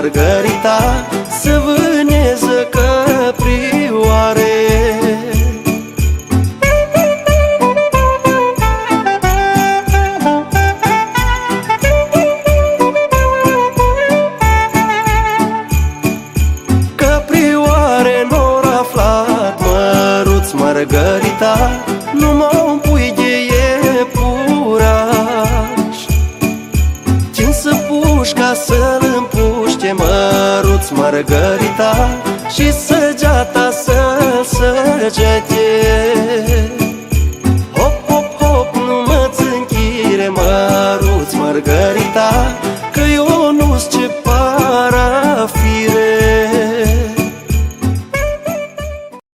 Margarita, să vâneză căprioare. Căprioare n-or aflat măruț Margarita, numai un pui de iepuraș. Tinsă pușca să-l împuște măruț Margarita și săgeata să-l săgete. Hop, hop, hop, nu mă țânchire măruț Margarita, că eu